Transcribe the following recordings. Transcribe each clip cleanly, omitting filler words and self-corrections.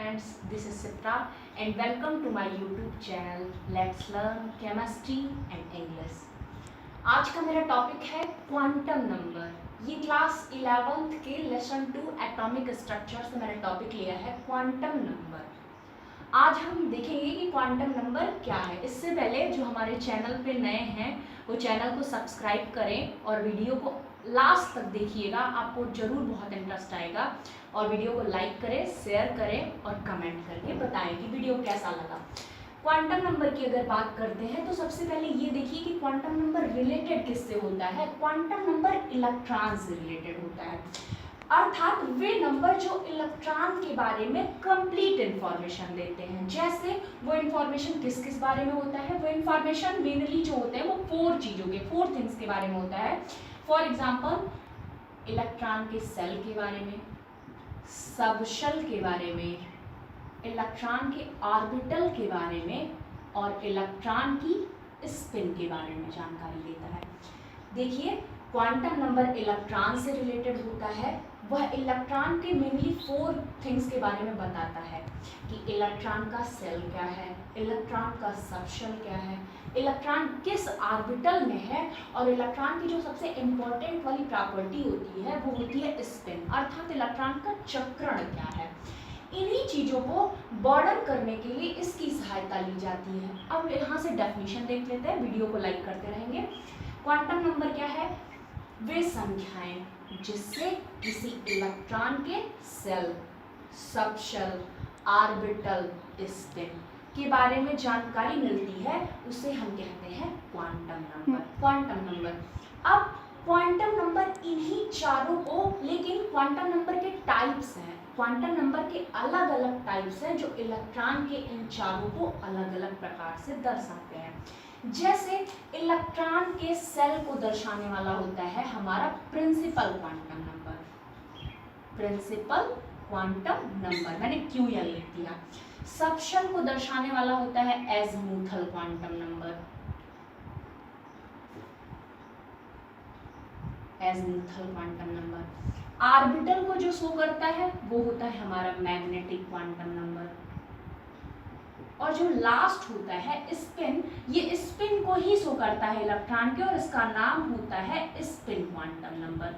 friends, this is Sitra and welcome to my YouTube channel Let's Learn Chemistry and English। आज का मेरा topic है quantum number. ये class 11th के lesson 2 atomic structure से मैंने टॉपिक लिया है क्वांटम नंबर। आज हम देखेंगे कि क्वांटम नंबर क्या है। इससे पहले जो हमारे चैनल पे नए हैं वो चैनल को सब्सक्राइब करें और वीडियो को लास्ट तक देखिएगा, आपको जरूर बहुत इंटरेस्ट आएगा। और वीडियो को लाइक करें, शेयर करें और कमेंट करके बताएं कि वीडियो कैसा लगा। क्वांटम नंबर की अगर बात करते हैं तो सबसे पहले ये देखिए कि क्वांटम नंबर रिलेटेड किससे होता है। क्वांटम नंबर इलेक्ट्रॉन से रिलेटेड होता है, अर्थात वे नंबर जो इलेक्ट्रॉन के बारे में कंप्लीट इंफॉर्मेशन देते हैं। जैसे वो इंफॉर्मेशन किस किस बारे में होता है, वो इंफॉर्मेशन मेनली जो होते हैं वो 4 चीज़ों के 4 थिंग्स के बारे में होता है। फॉर एग्जाम्पल इलेक्ट्रॉन के सेल के बारे में, सबशेल के बारे में, इलेक्ट्रॉन के ऑर्बिटल के बारे में और इलेक्ट्रॉन की स्पिन के बारे में जानकारी देता है। देखिए क्वांटम नंबर इलेक्ट्रॉन से रिलेटेड होता है। वह इलेक्ट्रॉन के मेनली 4 थिंग्स के बारे में बताता है कि इलेक्ट्रॉन का सेल क्या है, इलेक्ट्रॉन का सबशेल क्या है, इलेक्ट्रॉन किस ऑर्बिटल में है और इलेक्ट्रॉन की जो सबसे इम्पोर्टेंट वाली प्रॉपर्टी होती है वो होती है स्पिन, अर्थात इलेक्ट्रॉन का चक्रण क्या है। इन्हीं चीज़ों को बॉर्डर करने के लिए इसकी सहायता ली जाती है। अब यहाँ से डेफिनेशन देख लेते हैं, वीडियो को लाइक करते रहेंगे। क्वांटम नंबर क्या है? वे संख्याएं जिससे किसी इलेक्ट्रॉन के सेल, सबशेल, ऑर्बिटल, स्पिन के बारे में जानकारी मिलती है उसे हम कहते हैं क्वांटम नंबर। क्वांटम नंबर, अब क्वांटम नंबर इन्हीं चारों को, लेकिन क्वांटम नंबर के टाइप्स हैं। क्वांटम नंबर के अलग अलग टाइप्स हैं जो इलेक्ट्रॉन के इन चारों को अलग अलग प्रकार से दर्शाते हैं। जैसे इलेक्ट्रॉन के सेल को दर्शाने वाला होता है हमारा principal quantum number. Principal quantum number मैंने QL लिख दिया। सबशेल को दर्शाने वाला होता है azimuthal quantum number. Azimuthal quantum number. Orbital को जो शो करता है वो होता है हमारा मैग्नेटिक क्वांटम नंबर। और जो लास्ट होता है स्पिन, ये स्पिन को ही शो करता है इलेक्ट्रॉन के और इसका नाम होता है स्पिन क्वांटम नंबर।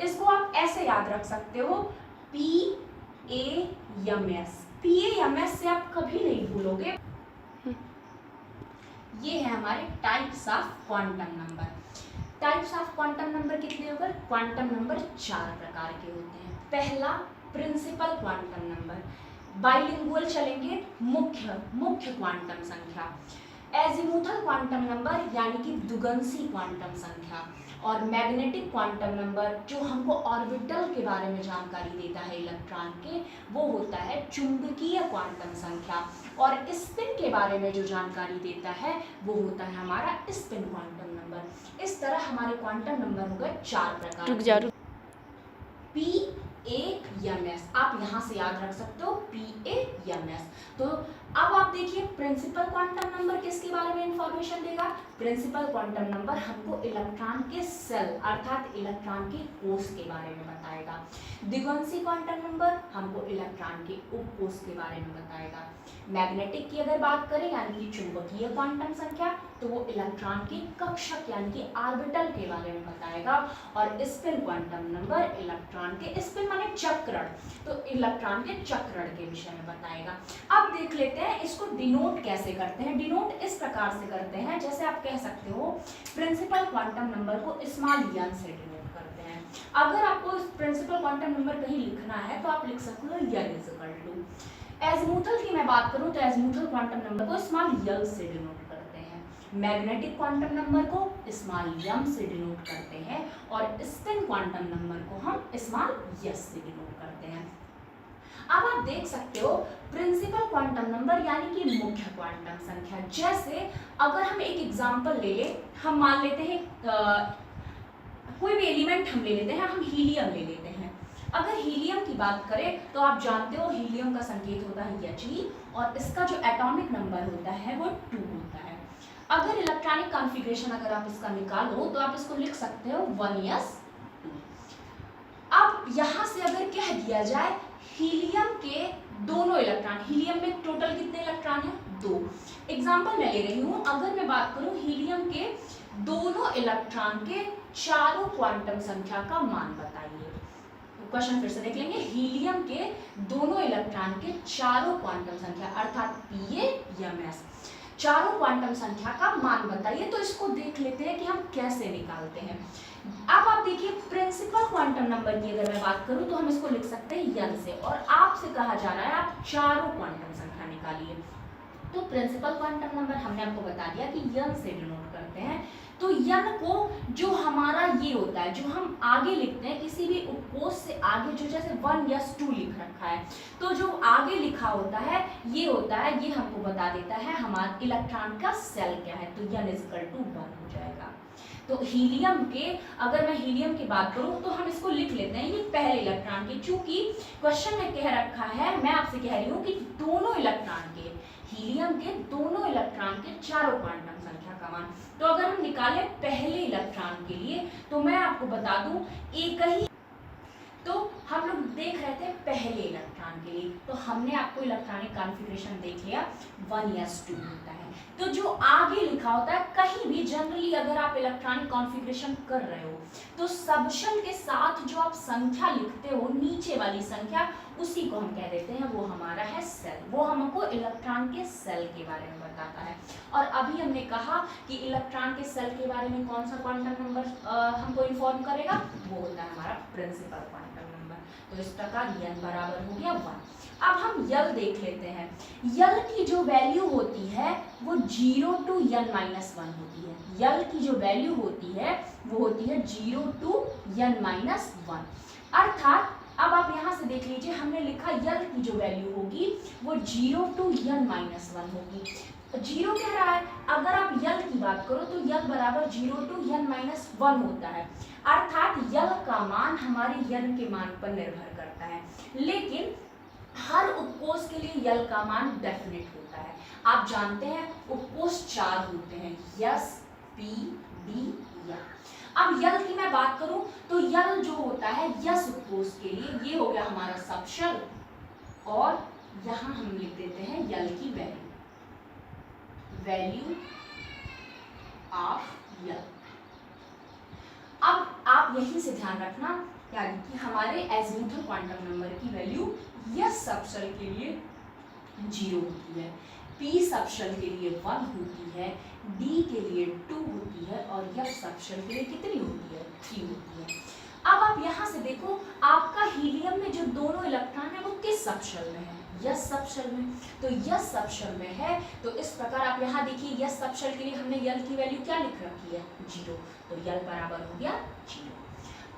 इसको आप ऐसे याद रख सकते हो PAMS। PAMS से आप कभी नहीं भूलोगे। ये है हमारे types of quantum number. Types of quantum number कितने होकर? क्वांटम नंबर 4 प्रकार के होते हैं। पहला प्रिंसिपल क्वांटम नंबर, बाइलिंगुअल चलेंगे, मुख्य क्वांटम संख्या। एज़ीमुथल क्वांटम नंबर यानी कि द्विगंशी क्वांटम संख्या। और मैग्नेटिक क्वांटम नंबर जो हमको ऑर्बिटल के बारे में जानकारी देता है इलेक्ट्रॉन के, वो होता है चुंबकीय क्वांटम संख्या। और स्पिन के बारे में जो जानकारी देता है वो होता है हमारा स्पिन क्वांटम नंबर। इस तरह हमारे क्वांटम नंबर हो गए 4 प्रकार। PAMS आप यहाँ से याद रख सकते हो, PAMS। तो अब आप देखिए प्रिंसिपल क्वांटम नंबर किसके बारे में इंफॉर्मेशन देगा? प्रिंसिपल क्वांटम नंबर हमको इलेक्ट्रॉन के सेल अर्थात इलेक्ट्रॉन के कोष के बारे में बताएगा। द्विगंशी क्वांटम नंबर हमको इलेक्ट्रॉन के उपकोष के बारे में बताएगा। मैग्नेटिक की अगर बात करें यानी कि चुंबकीय क्वांटम संख्या, तो वो इलेक्ट्रॉन के कक्षक यानी कि ऑर्बिटल के बारे में बताएगा। और स्पिन क्वांटम नंबर इलेक्ट्रॉन के, स्पिन माने चक्रण, तो इलेक्ट्रॉन के चक्रण के विषय में बताएगा। अब देख लेते हैं इसको डिनोट कैसे करते हैं। डिनोट इस प्रकार से करते हैं, जैसे आप कह सकते हो प्रिंसिपल क्वांटम नंबर को स्मॉल n से डिनोट करते हैं। अगर आपको प्रिंसिपल क्वांटम नंबर कहीं लिखना है तो आप लिख सकते हो n = एज़ीमुथल की मैं बात करूं तो एज़ीमुथल क्वांटम नंबर को स्मॉल l से डिनोट करते हैं। मैग्नेटिक क्वांटम नंबर को स्मॉल m से डिनोट करते हैं और स्पिन क्वांटम नंबर को हम स्मॉल s से डिनोट करते हैं। अब आप देख सकते हो प्रिंसिपल क्वांटम नंबर यानी कि मुख्य क्वांटम संख्या। जैसे अगर हम एक एग्जांपल ले लें, हम मान लेते हैं कोई भी एलिमेंट हम ले लेते हैं, हम हीलियम ले लेते हैं। अगर हीलियम की बात करें तो आप जानते हो हीलियम का संकेत होता है He और इसका जो एटॉमिक नंबर होता है वो 2 होता है। अगर इलेक्ट्रॉनिक कॉन्फ़िगरेशन अगर आप इसका निकालो तो आप इसको लिख सकते हो 1s2। अब यहाँ से अगर कह दिया जाए हीलियम के दोनों इलेक्ट्रॉन इलेक्ट्रॉन, हीलियम में टोटल कितने इलेक्ट्रॉन है? 2। एग्जाम्पल मैं ले रही हूँ, अगर मैं बात करूँ हीलियम के दोनों इलेक्ट्रॉन के चारों क्वांटम संख्या का मान बताइए। क्वेश्चन फिर से देख लेंगे, हीलियम के दोनों इलेक्ट्रॉन के चारों क्वांटम संख्या अर्थात PaMs चारों क्वांटम संख्या का मान बताइए। तो इसको देख लेते हैं कि हम कैसे निकालते हैं। अब आप देखिए, प्रिंसिपल क्वांटम नंबर की अगर मैं बात करूं तो हम इसको लिख सकते हैं n से, और आपसे कहा जा रहा है आप चारों क्वांटम संख्या निकालिए। तो प्रिंसिपल क्वांटम नंबर हमने आपको बता दिया कि n से डिनोट करते हैं। तो n को जो हमारा ये होता है, जो हम आगे लिखते हैं किसी भी उपकोष से आगे, जो जैसे 1 या 2 लिख रखा है, तो जो आगे लिखा होता है ये होता है, ये हमको बता देता है हमारा इलेक्ट्रॉन का सेल क्या है। तो n = 1 हो जाएगा। तो हीलियम के, अगर मैं हीलियम की बात करूं तो हम इसको लिख लेते हैं ये पहले इलेक्ट्रॉन के, चूंकि क्वेश्चन में कह रखा है, मैं आपसे कह रही हूँ कि दोनों इलेक्ट्रॉन के, हीलियम के दोनों इलेक्ट्रॉन के चारों क्वांटम संख्या का मान। तो अगर हम निकाले पहले इलेक्ट्रॉन के लिए, तो मैं आपको बता दूं एक ही, तो हम लोग देख रहे थे पहले इलेक्ट्रॉन के लिए, तो हमने आपको इलेक्ट्रॉनिक कॉन्फ़िगरेशन देख लिया 1s2 होता है। तो जो आगे लिखा होता है, कहीं भी जनरली अगर आप इलेक्ट्रॉनिक कॉन्फ़िगरेशन कर रहे हो तो सबशेल के साथ जो आप संख्या लिखते हो, नीचे वाली संख्या, उसी को हम कह देते हैं वो हमारा है सेल। वो हमको इलेक्ट्रॉन के सेल के बारे में बताता है। और अभी हमने कहा कि इलेक्ट्रॉन के सेल के बारे में कौन सा क्वांटम नंबर हमको इन्फॉर्म करेगा, वो होता है हमारा प्रिंसिपल क्वांटम नंबर। तो इस प्रकार n बराबर हो गया 1। अब हम यल देख लेते हैं। यल की जो वैल्यू होती है वो 0 to n-1 होती है। यल की जो वैल्यू होती है वो होती है 0 to n-1। अर्थात अब आप यहाँ से देख लीजिए, हमने लिखा यल की जो वैल्यू होगी वो 0 to n-1 होगी। 0 कह रहा है, अगर आप यल की बात करो तो यल बराबर 0 to n-1 होता है। अर्थात यल का मान हमारे n के मान पर निर्भर करता है, लेकिन हर उपकोष के लिए यल का मान डेफिनेट होता है। आप जानते हैं उपकोष 4 होते हैं, S, P, D, L। अब यल की मैं बात करूं तो यल जो होता है यस उपकोष के लिए, ये हो गया हमारा सबशेल, और यहां हम लिख देते हैं यल की वैल्यू ऑफ यल। अब आप यहीं से ध्यान रखना, यानी कि हमारे एजीमुथल क्वांटम नंबर की वैल्यू यस सबशेल के लिए 0 होती है, P सबशेल के लिए 1 होती है, D के लिए 2 होती है, और F सबशेल के लिए कितनी होती है? 3 होती है। अब आप यहाँ से देखो, आपका हीलियम में जो दोनों इलेक्ट्रॉन है वो किस सबशेल में है? यस सबशेल में। तो यस सबशेल में है, तो इस प्रकार आप यहाँ देखिए यस सबशेल के लिए हमने यल की वैल्यू क्या लिख रखी है? 0। तो यल बराबर हो गया 0।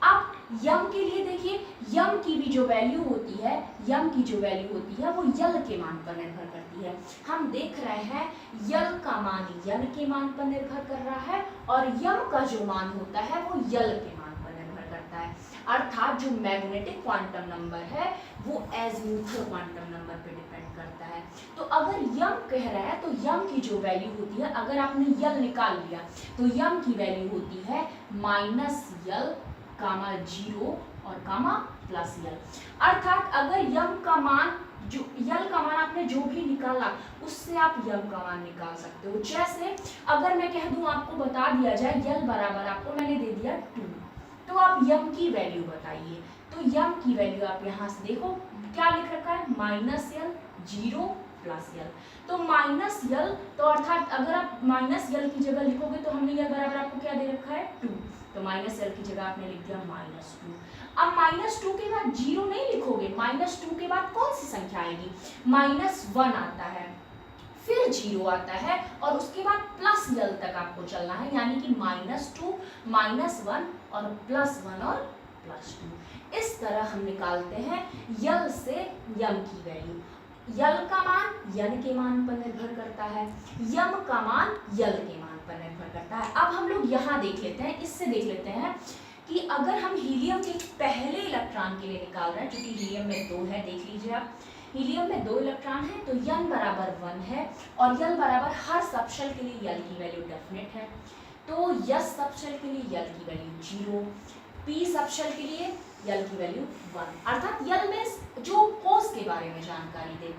अब यम के लिए देखिए, यम की भी जो वैल्यू होती है, यम की जो वैल्यू होती है वो यल के मान पर निर्भर करती है। हम देख रहे हैं यल का मान यन के मान पर निर्भर कर रहा है, और यम का जो मान होता है वो यल के मान पर निर्भर करता है। अर्थात जो मैग्नेटिक क्वांटम नंबर है वो एजीमुथल क्वांटम नंबर पे डिपेंड करता है। तो अगर यम कह रहा है तो यम की जो वैल्यू होती है, अगर आपने यल निकाल लिया तो यम की वैल्यू होती है -L, 0 और +L। अर्थात अगर यम का मान, जो यल का मान आपने जो भी निकाला उससे आप यम का मान निकाल सकते हो। जैसे अगर मैं कह दूं, आपको बता दिया जाए यल बराबर, आपको मैंने दे दिया 2, तो आप यम की वैल्यू बताइए। तो यम की वैल्यू आप यहाँ से देखो क्या लिख रखा है, -L, 0 +L। तो -L, तो अर्थात अगर आप -L की जगह लिखोगे तो हमने यल बराबर आपको क्या दे रखा है? 2। तो -L की जगह आपने लिख दिया -2। अब -2 के बाद 0 नहीं लिखोगे, -2 के बाद कौन सी संख्या आएगी? -1 आता है, फिर 0 आता है, और उसके बाद +L तक आपको चलना है, यानी कि -2, -1 और +1 और +2। इस तरह हम निकालते हैं यल से यम की वैल्यू। यल का मान यन के मान पर निर्भर करता है, यम का मान यल के मान पर निर्भर करता है। अब हम लोग यहाँ देख लेते हैं, इससे देख लेते हैं कि अगर हम हीलियम के पहले इलेक्ट्रॉन के लिए निकाल रहे हैं, क्योंकि हीलियम में 2 है, देख लीजिए आप, हीलियम में 2 इलेक्ट्रॉन है, तो n बराबर 1 है, और यल बराबर हर सबशेल के लिए यल की वैल्यू डेफिनेट है। तो यस सबशेल के लिए यल की वैल्यू 0, पी सबशेल के लिए यल की वैल्यू 1, अर्थात यल में जो कोस के बारे में जानकारी दे।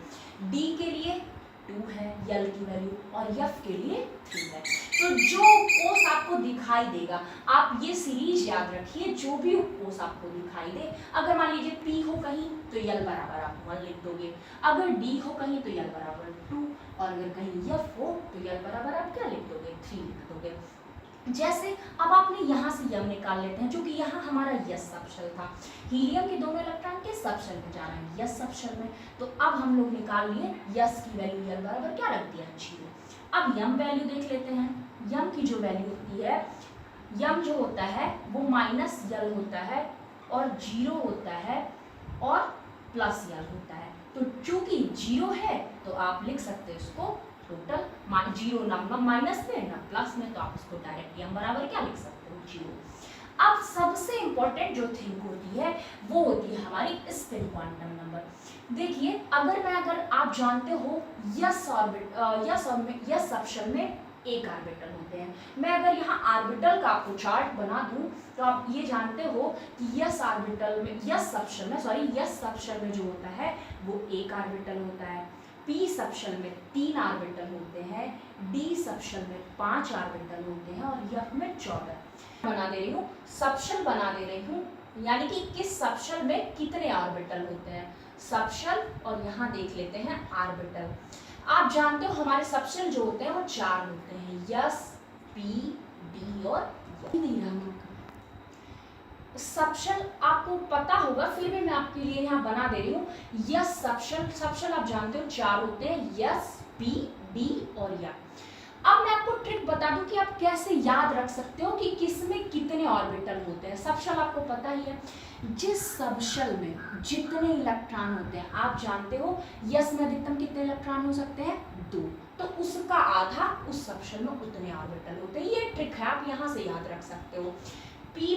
डी के लिए 2 है यल की वैल्यू, और एफ के लिए 3 है। तो जो कोस आपको दिखाई देगा, आप ये सीरीज याद रखिए, जो भी कोस आपको दिखाई दे, अगर मान लीजिए पी हो कहीं तो यल बराबर आप 1 लिख दोगे, अगर डी हो कहीं तो यल बराबर 2, और अगर कहीं एफ हो तो यल बराबर आप क्या लिख दोगे, 3 लिख दोगे। जैसे अब आपने यहाँ से यम निकाल लेते हैं, जो कि यहाँ हमारा यस सबशेल था। हीलियम के दोनों इलेक्ट्रॉन किस सबशेल में जा रहे हैं, यस सबशेल में। तो अब हम लोग निकाल लिए यस की वैल्यू यल बराबर क्या रख दिया, 0। अब यम वैल्यू देख लेते हैं। यम की जो वैल्यू होती है, यम जो होता है वो माइनस यल होता है, और 0 होता है, और प्लस यल होता है। तो चूंकि 0 है तो आप लिख सकते हैं उसको टोटल 0, ना माइनस में ना प्लस में, तो आप इसको डायरेक्ट यम बराबर क्या लिख सकते हो, 0। अब सबसे इंपॉर्टेंट जो थिंग होती है वो होती है हमारी स्पिन क्वांटम नंबर। देखिए अगर आप जानते हो यस सबशेल में एक ऑर्बिटल होते हैं, मैं अगर यहाँ ऑर्बिटल का आपको चार्ट बना दूं तो आप ये जानते हो कि यस सबशेल में जो होता है वो एक ऑर्बिटल होता है, पी सबशेल में 3 ऑर्बिटल होते हैं, डी सबशेल में 5 ऑर्बिटल होते हैं, और एफ में 14 बना दे रही हूँ, सबशेल बना दे रही हूँ, यानी कि किस सबशेल में कितने ऑर्बिटल होते हैं, सबशेल, और यहाँ देख लेते हैं ऑर्बिटल। आप जानते हो हमारे सबशेल जो होते हैं वो 4 होते हैं, यस, पी, डी और सबशेल आपको पता होगा, फिर भी मैं आपके लिए यहाँ बना दे रही हूँ। यस सबशेल आप जानते हो 4 होते हैं, यस, पी, डी और एफ। अब मैं आपको ट्रिक बता दूं कि आप कैसे याद रख सकते हो कि किसमें कितने ऑर्बिटल होते हैं। सबशेल आपको पता ही है, जिस सबशेल में जितने इलेक्ट्रॉन होते हैं, आप जानते हो यस में अधिकतम कितने इलेक्ट्रॉन हो सकते हैं, 2, तो उसका आधा उस सबशेल में उतने ऑर्बिटल होते हैं। ये ट्रिक है, आप यहाँ से याद रख सकते हो। पी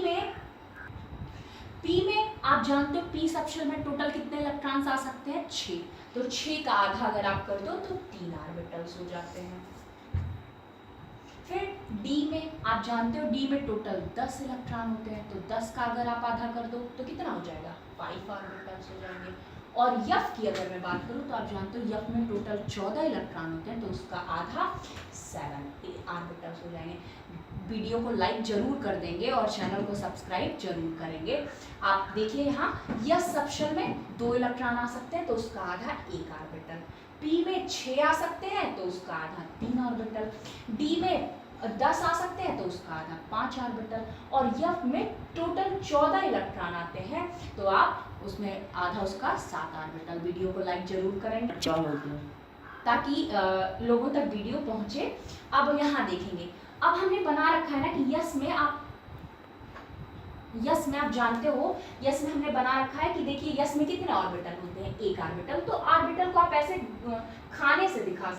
में आप जानते हो पी सबशेल में टोटल कितने इलेक्ट्रॉन्स आ सकते हैं, 6, तो 6 का आधा अगर आप कर दो तो 3 ऑर्बिटल्स हो जाते हैं। फिर डी में आप जानते हो डी में टोटल 10 इलेक्ट्रॉन होते हैं, तो 10 का अगर आप आधा कर दो तो कितना हो जाएगा, 5 ऑर्बिटल्स हो जाएंगे। और यफ की अगर मैं बात करूं तो आप जानते हो यफ में टोटल 14 इलेक्ट्रॉन होते हैं, तो उसका आधा 7 ऑर्बिटल्स हो जाएंगे। वीडियो को लाइक जरूर कर देंगे और चैनल को सब्सक्राइब जरूर करेंगे। आप देखिए यहाँ यस सबशेल में 2 इलेक्ट्रॉन आ सकते हैं, तो उसका आधा 1 ऑर्बिटल। पी में 6 आ सकते हैं, तो उसका आधा 3 ऑर्बिटल। डी में 10 आ सकते हैं, तो उसका आधा 5 ऑर्बिटल। और एफ में टोटल 14 इलेक्ट्रॉन आते हैं, तो आप उसमें आधा उसका 7 ऑर्बिटल। वीडियो को लाइक जरूर करेंगे ताकि लोगों तक वीडियो पहुंचे। अब यहाँ देखेंगे, अब हमने बना रखा है ना कि यस में आप जानते हो, यस में हमने बना रखा है कि देखिए यस में कितने ऑर्बिटल होते हैं, 1 ऑर्बिटल। तो ऑर्बिटल को आप ऐसे खाने से दिखा,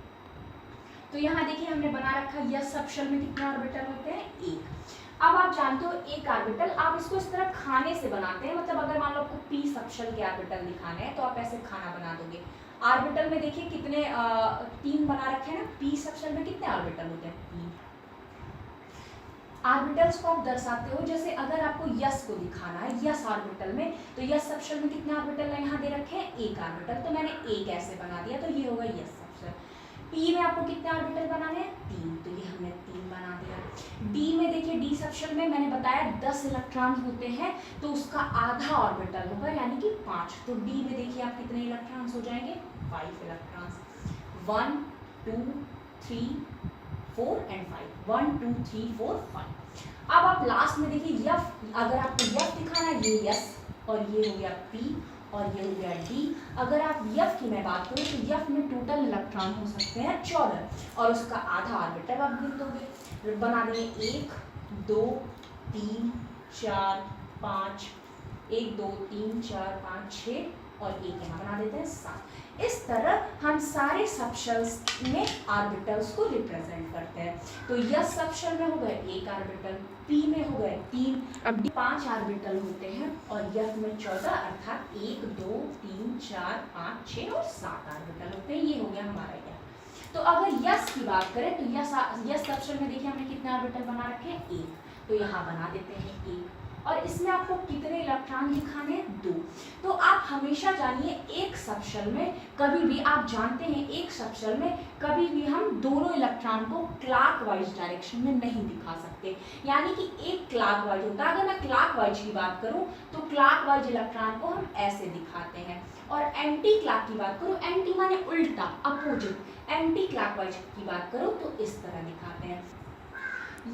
तो यहाँ देखिए हमने बना रखा है यस सबशेल में कितने ऑर्बिटल होते हैं, 1। अब आप जानते हो 1 ऑर्बिटल, आप इसको इस तरह खाने से बनाते हैं, मतलब अगर मान लो आपको पी सबशेल के ऑर्बिटल दिखाने हैं तो आप ऐसे खाना बना दोगे। ऑर्बिटल में देखिए कितने 3 बना रखे हैं ना, पी सबशेल में कितने ऑर्बिटल होते हैं, 3। ऑर्बिटल्स को आप दर्शाते हो, जैसे अगर आपको यस को दिखाना है यस ऑर्बिटल में, तो यस सबशेल में कितने ऑर्बिटल यहाँ दे रखे हैं, 1 ऑर्बिटल, तो मैंने 1 ऐसे बना दिया, तो ये होगा यस सबशेल। पी में आपको कितने ऑर्बिटल बनाने हैं, 3, तो ये हमने 3 बना दिया। डी में देखिए डी सबशेल में मैंने बताया 10 इलेक्ट्रॉन होते हैं, तो उसका आधा ऑर्बिटल होगा यानी कि 5, तो डी में देखिए आप कितने इलेक्ट्रॉन्स हो जाएंगे, 5 इलेक्ट्रॉन्स। 1 2 3 4 एंड 5, 1 2 3 4 5। अब आप लास्ट में देखिए यफ, अगर आपको यफ दिखाना है, ये यस, और ये हो गया पी, और ये हो गया डी। अगर आप यफ की मैं बात करूँ तो यफ में टोटल इलेक्ट्रॉन हो सकते हैं 14, और उसका आधा ऑर्बिटल आप गिन दोगे, बना देंगे 1 2 3 4 5, 1 2 3 4 5 6, और 1 यहाँ बना देते हैं 7। इस तरह हम सारे सबशेल्स में ऑर्बिटल्स को रिप्रेजेंट करते हैं। तो यस सबशेल में हो गए 1 ऑर्बिटल, पी में हो गए 3, अब 5 ऑर्बिटल होते हैं, और यफ में 14, अर्थात 1 2 3 4 5 6 और 7 ऑर्बिटल होते हैं। ये हो गया हमारा यफ। तो अगर यस की बात करें तो यस सबशेल में देखिए हमने कितने ऑर्बिटल बना रखे हैं, 1, तो यहाँ बना देते हैं 1। और इसमें आपको कितने इलेक्ट्रॉन दिखाने हैं? 2। तो आप हमेशा जानिए एक सबशेल में कभी भी, आप जानते हैं एक सबशेल में कभी भी हम दोनों इलेक्ट्रॉन को क्लॉकवाइज डायरेक्शन में नहीं दिखा सकते, यानी कि एक क्लॉकवाइज होता है। अगर मैं क्लॉकवाइज की बात करूं तो क्लॉकवाइज इलेक्ट्रॉन को हम ऐसे दिखाते हैं, और एंटी क्लॉक की बात करूं, एंटी माने उल्टा, अपोजिट, एंटी क्लॉकवाइज की बात करूं तो इस तरह दिखाते हैं।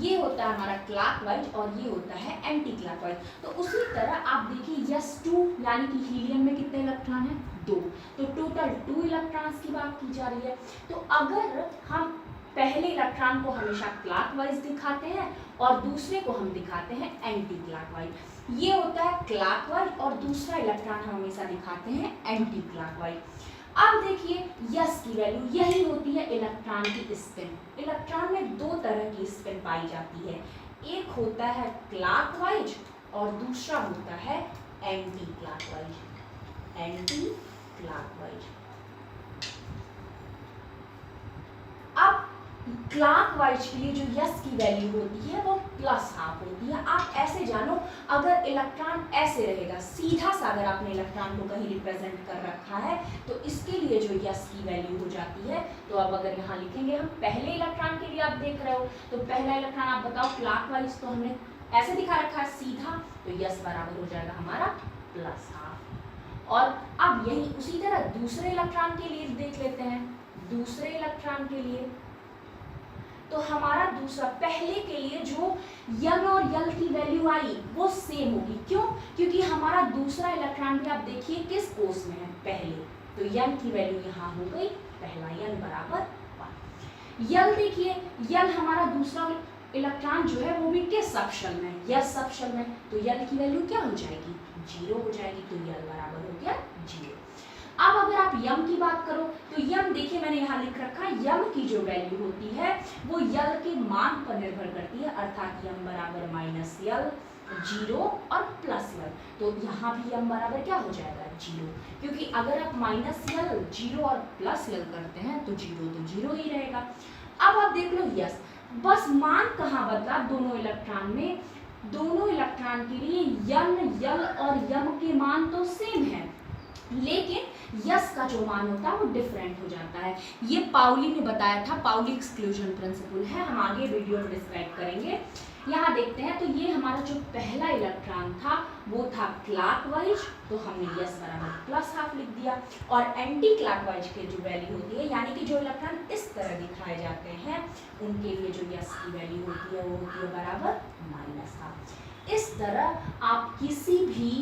ये होता है हमारा क्लॉकवाइज और ये होता है एंटी क्लॉकवाइज। तो उसी तरह आप देखिए S2 यानी कि हीलियम में कितने इलेक्ट्रॉन हैं? 2। तो टोटल 2 इलेक्ट्रॉन्स की बात की जा रही है। तो अगर हम पहले इलेक्ट्रॉन को हमेशा क्लॉकवाइज दिखाते हैं और दूसरे को हम दिखाते हैं एंटी क्लॉकवाइज, ये होता है क्लॉकवाइज, और दूसरा इलेक्ट्रॉन हम हमेशा दिखाते हैं एंटी क्लॉकवाइज। अब देखिए यस की वैल्यू, यही होती है इलेक्ट्रॉन की स्पिन। इलेक्ट्रॉन में 2 तरह की स्पिन पाई जाती है, एक होता है क्लॉकवाइज और दूसरा होता है एंटी क्लॉकवाइज। Anti clockwise. अब क्लॉकवाइज के लिए जो यस की वैल्यू होती है वो +½ होती है। आप ऐसे जानो, अगर इलेक्ट्रॉन ऐसे रहेगा सीधा सा, अगर आपने इलेक्ट्रॉन को कहीं रिप्रेजेंट कर रखा है तो इसके लिए जो यस की वैल्यू हो जाती है। तो अब अगर यहाँ लिखेंगे हम पहले इलेक्ट्रॉन के लिए, आप देख रहे हो तो पहला इलेक्ट्रॉन आप बताओ क्लॉकवाइज, तो हमने ऐसे दिखा रखा है सीधा, तो यस बराबर हो जाएगा हमारा +½ और अब यही उसी तरह दूसरे इलेक्ट्रॉन के लिए देख लेते हैं। दूसरे इलेक्ट्रॉन के लिए तो हमारा दूसरा, पहले के लिए जो यन और यल की वैल्यू आई वो सेम होगी। क्यों? क्योंकि हमारा दूसरा इलेक्ट्रॉन भी आप देखिए किस कोष में है? पहले। तो यन की वैल्यू यहाँ हो गई पहला, यन बराबर 1। यल देखिए, यल हमारा दूसरा इलेक्ट्रॉन जो है वो भी किस सबशेल में? यस सबशेल में। तो यल की वैल्यू क्या हो जाएगी? 0 हो जाएगी। तो यल बराबर हो गया 0। अब अगर आप यम की बात करो तो यम देखिए मैंने यहाँ लिख रखा है, यम की जो वैल्यू होती है वो यल के मान पर निर्भर करती है, अर्थात यम बराबर -यल, 0 और +यल। तो यहाँ भी यम बराबर क्या हो जाएगा? 0, क्योंकि अगर आप -यल, 0 और +यल करते हैं तो 0 तो 0 ही रहेगा। अब आप देख लो यस, बस मान कहाँ बदला दोनों इलेक्ट्रॉन में? दोनों इलेक्ट्रॉन के लिए यन, यल और यम के मान तो सेम है, लेकिन यस का जो मान होता है वो डिफरेंट हो जाता है। ये पाउली ने बताया था, पाउली एक्सक्लूजन प्रिंसिपल है, हम आगे वीडियो में डिस्क्राइब करेंगे। यहाँ देखते हैं तो ये हमारा जो पहला इलेक्ट्रॉन था वो था क्लॉकवाइज, तो हमने यस बराबर +½ लिख दिया। और एंटी क्लॉकवाइज की जो वैल्यू होती है, यानी कि जो इलेक्ट्रॉन इस तरह दिखाए जाते हैं, उनके लिए जो यस की वैल्यू होती है वो होती है बराबर -½ इस तरह आप किसी भी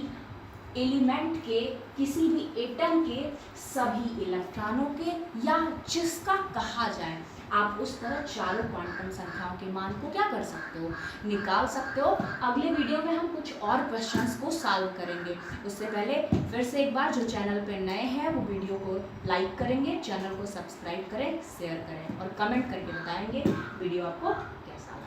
एलिमेंट के, किसी भी एटम के सभी इलेक्ट्रॉनों के, या जिसका कहा जाए, आप उस तरह चारों क्वांटम संख्याओं के मान को क्या कर सकते हो? निकाल सकते हो। अगले वीडियो में हम कुछ और क्वेश्चंस को सॉल्व करेंगे। उससे पहले फिर से एक बार, जो चैनल पे नए हैं वो वीडियो को लाइक करेंगे, चैनल को सब्सक्राइब करें, शेयर करें और कमेंट करके बताएंगे वीडियो आपको कैसा लगा।